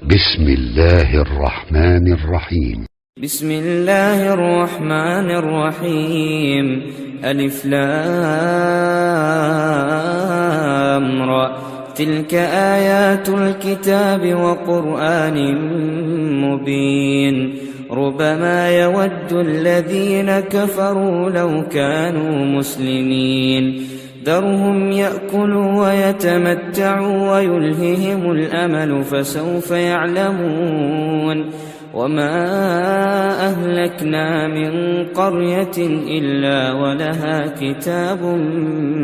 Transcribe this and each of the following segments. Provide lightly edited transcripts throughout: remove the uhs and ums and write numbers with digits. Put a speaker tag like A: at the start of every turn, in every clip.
A: بسم الله الرحمن الرحيم.
B: بسم الله الرحمن الرحيم. ألف لام را. تلك آيات الكتاب وقرآن مبين. ربما يود الذين كفروا لو كانوا مسلمين. ذرهم يأكلوا ويتمتعوا ويلههم الأمل فسوف يعلمون. وما أهلكنا من قرية إلا ولها كتاب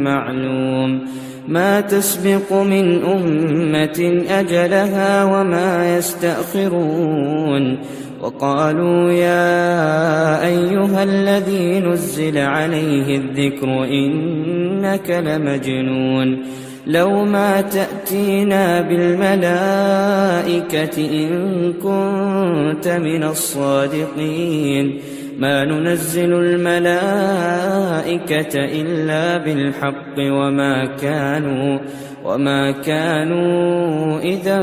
B: معلوم. ما تسبق من أمة أجلها وما يستأخرون. وقالوا يا أيها الذي نزل عليه الذكر إنك لمجنون. لو ما تأتينا بالملائكة إن كنت من الصادقين. ما ننزل الملائكة إلا بالحق وما كانوا إذا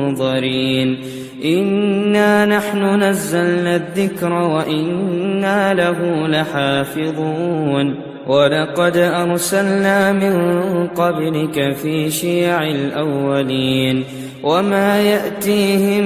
B: منظرين. إنا نحن نزلنا الذكر وإنا له لحافظون. ولقد أرسلنا من قبلك في شيع الأولين. وما يأتيهم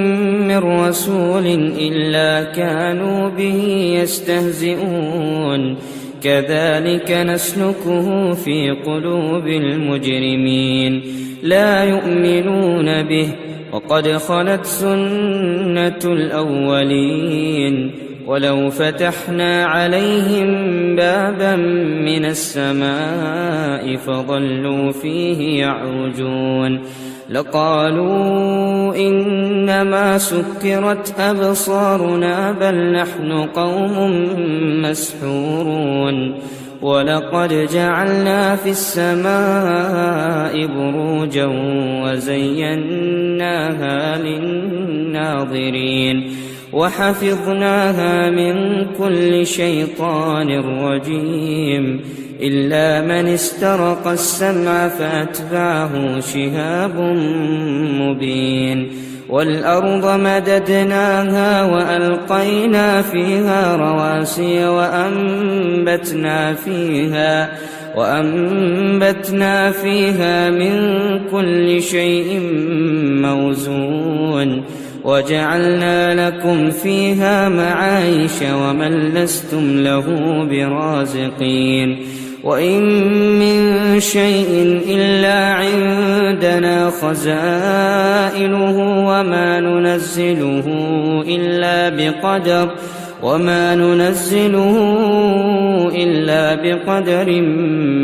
B: من رسول إلا كانوا به يستهزئون. كذلك نسلكه في قلوب المجرمين. لا يؤمنون به وقد خلت سنة الأولين. ولو فتحنا عليهم بابا من السماء فظلوا فيه يعرجون لقالوا إنما سكرت أبصارنا بل نحن قوم مسحورون. ولقد جعلنا في السماء بروجا وزيناها للناظرين وحفظناها من كل شيطان رجيم إلا من استرق السمع فأتبعه شهاب مبين. والأرض مددناها وألقينا فيها رواسي وأنبتنا فيها من كل شيء موزون. وجعلنا لكم فيها معايش ومن لستم له برازقين. وإن من شيء إلا عندنا خزائنه وما ننزله إلا بقدر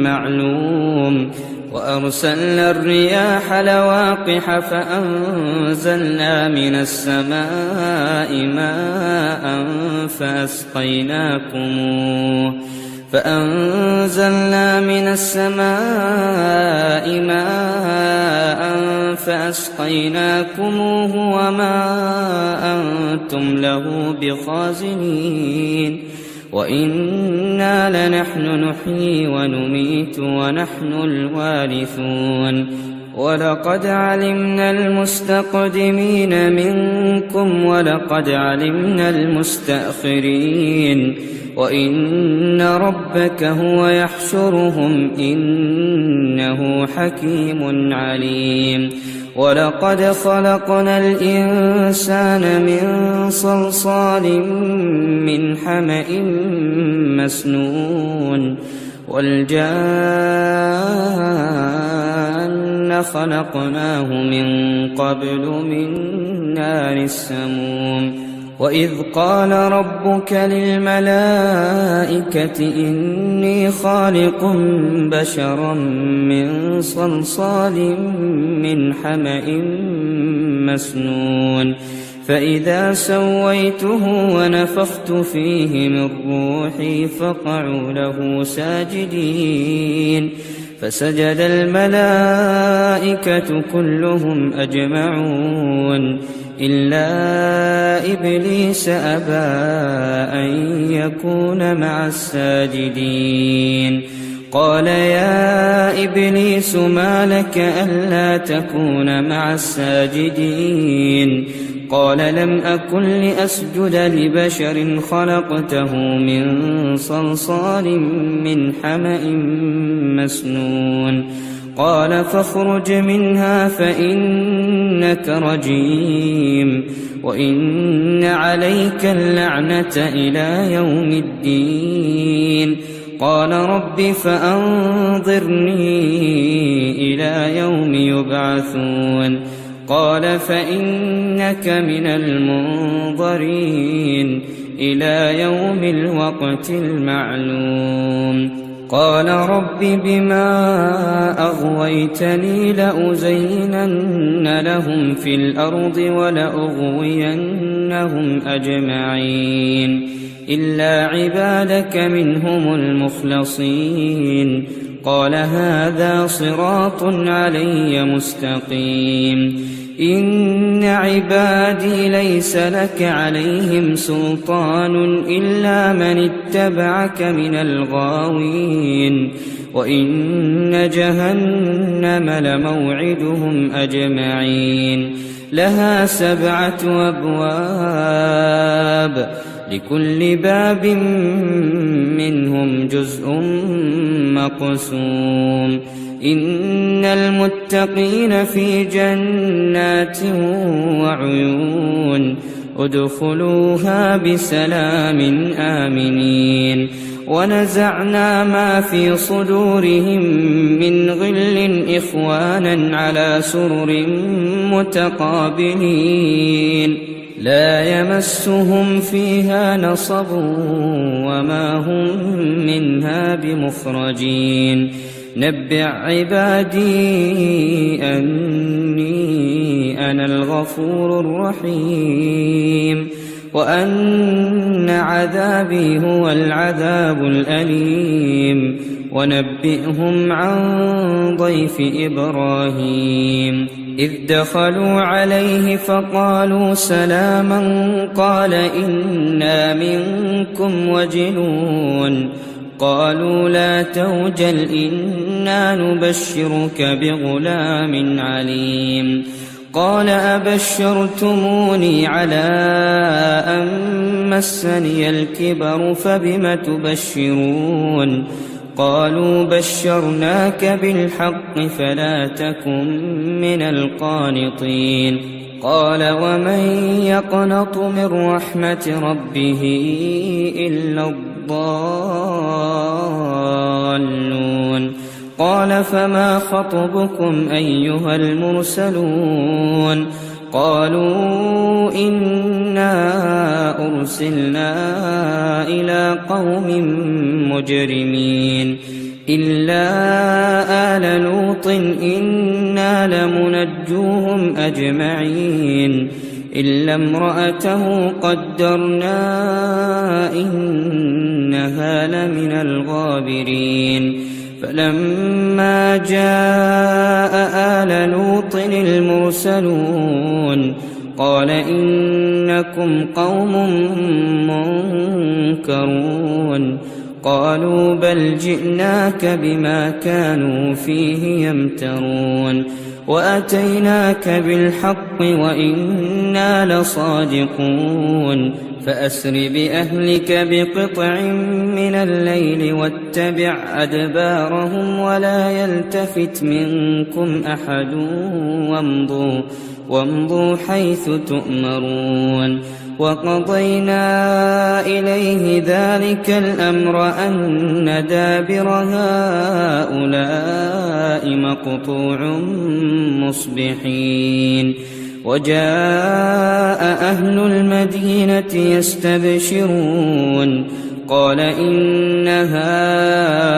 B: معلوم. وأرسلنا الرياح لواقح فأنزلنا من السماء ماء فأسقيناكموه وما أنتم له بخازنين. وإنا لنحن نحيي ونميت ونحن الوارثون. ولقد علمنا المستقدمين منكم ولقد علمنا المستأخرين. وإن ربك هو يحشرهم إنه حكيم عليم. ولقد خلقنا الإنسان من صلصال من حمأ مسنون. والجان خلقناه من قبل من نار السموم. وإذ قال ربك للملائكة إني خالق بشرا من صلصال من حمأ مسنون. فإذا سويته ونفخت فيه من روحي فقعوا له ساجدين. فسجد الملائكة كلهم أجمعون إلا إبليس أبى أن يكون مع الساجدين. قال يا إبليس ما لك ألا تكون مع الساجدين قال لم أكن لأسجد لبشر خلقته من صلصال من حمأ مسنون قال فاخرج منها فإنك رجيم وإن عليك اللعنة إلى يوم الدين قال رب فأنظرني إلى يوم يبعثون قال فإنك من المنظرين إلى يوم الوقت المعلوم قال رب بما أغويتني لأزينن لهم في الأرض ولأغوينهم أجمعين إلا عبادك منهم المخلصين قال هذا صراط علي مستقيم إن عبادي ليس لك عليهم سلطان إلا من اتبعك من الغاوين وإن جهنم لموعدهم أجمعين لها 7 أبواب لكل باب منهم جزء مقسوم إن المتقين في جنات وعيون ادخلوها بسلام آمنين ونزعنا ما في صدورهم من غل إخوانا على سرر متقابلين لا يمسهم فيها نصب وما هم منها بمخرجين نبئ عبادي أني أنا الغفور الرحيم وأن عذابي هو العذاب الأليم ونبئهم عن ضيف إبراهيم إذ دخلوا عليه فقالوا سلاما قال إنا منكم وجلون قالوا لا توجل إنا نبشرك بغلام عليم قال أبشرتموني على أن مسني الكبر فبم تبشرون قالوا بشرناك بالحق فلا تكن من القانطين قال ومن يقنط من رحمة ربه إلا الضالون قال فما خطبكم أيها المرسلون قالوا إنا أرسلنا إلى قوم مجرمين إلا آل لوط إنا لمنجوهم أجمعين إلا امرأته قدرنا إنها لمن الغابرين فلما جاء آل لوط المرسلون قال إنكم قوم منكرون قالوا بل جئناك بما كانوا فيه يمترون وأتيناك بالحق وإنا لصادقون فأسر بأهلك بقطع من الليل واتبع أدبارهم ولا يلتفت منكم أحد وامضوا حيث تؤمرون وقضينا إليه ذلك الأمر أن دابر هؤلاء مقطوع مصبحين وجاء أهل المدينة يستبشرون قال إن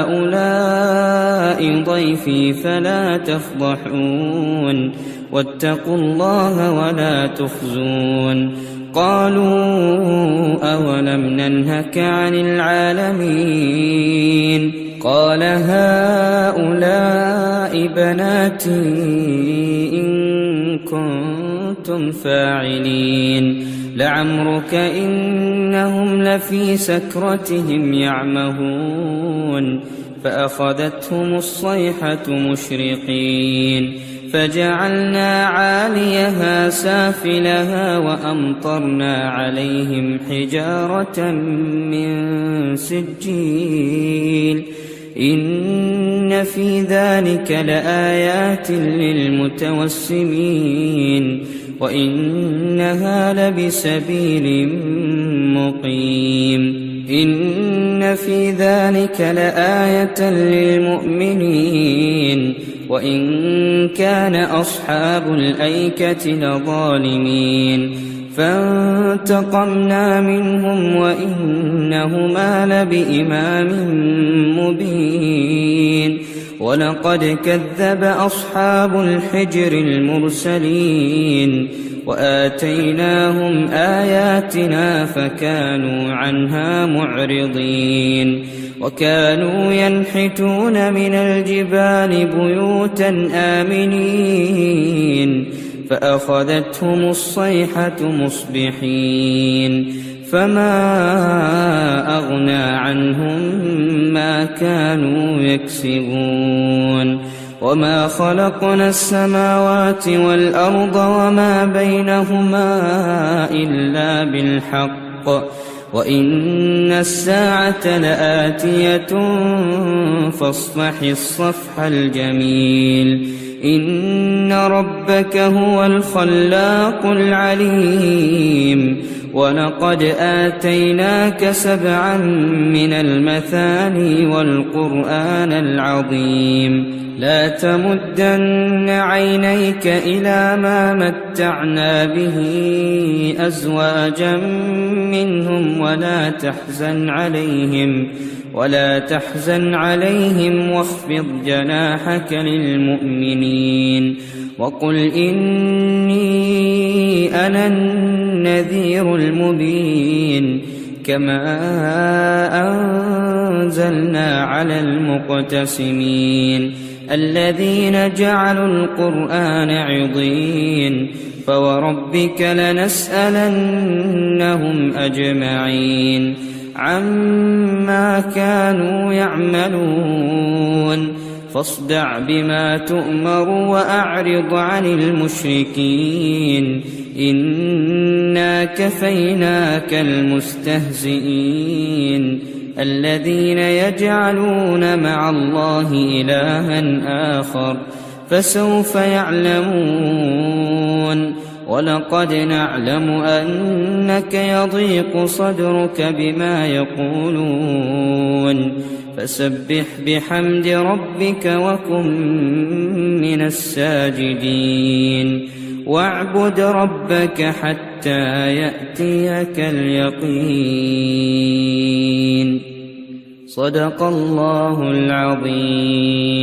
B: هؤلاء ضيفي فلا تفضحون واتقوا الله ولا تخزون قالوا أولم ننهك عن العالمين قال هؤلاء بناتي إن كنتم فاعلين لعمرك إنهم لفي سكرتهم يعمهون فأخذتهم الصيحة مشرقين فجعلنا عاليها سافلها وأمطرنا عليهم حجارة من سجيل إن في ذلك لآيات للمتوسمين وإنها لبسبيل مقيم إن في ذلك لآية للمؤمنين وإن كان أصحاب الأيكة لظالمين فانتقمنا منهم وإنهما لبإمام مبين ولقد كذب أصحاب الحجر المرسلين وآتيناهم آياتنا فكانوا عنها معرضين وكانوا ينحتون من الجبال بيوتا آمنين فأخذتهم الصيحة مصبحين فما أغنى عنهم ما كانوا يكسبون وما خلقنا السماوات والأرض وما بينهما إلا بالحق وإن الساعة لآتية فاصفح الصفح الجميل إن ربك هو الخلاق العليم ولقد آتيناك 7 من المثاني والقرآن العظيم لا تمدن عينيك إلى ما متعنا به أزواجا منهم ولا تحزن عليهم واخفض جناحك للمؤمنين وقل إني أنا النذير المبين كما أنزلنا على المقتسمين الذين جعلوا القرآن عضين فوربك لنسألنهم أجمعين عما كانوا يعملون فاصدع بما تؤمر وأعرض عن المشركين إنا كفيناك المستهزئين الذين يجعلون مع الله إلها آخر فسوف يعلمون ولقد نعلم أنك يضيق صدرك بما يقولون فسبح بحمد ربك وكن من الساجدين واعبد ربك حتى يأتيك اليقين صدق الله العظيم.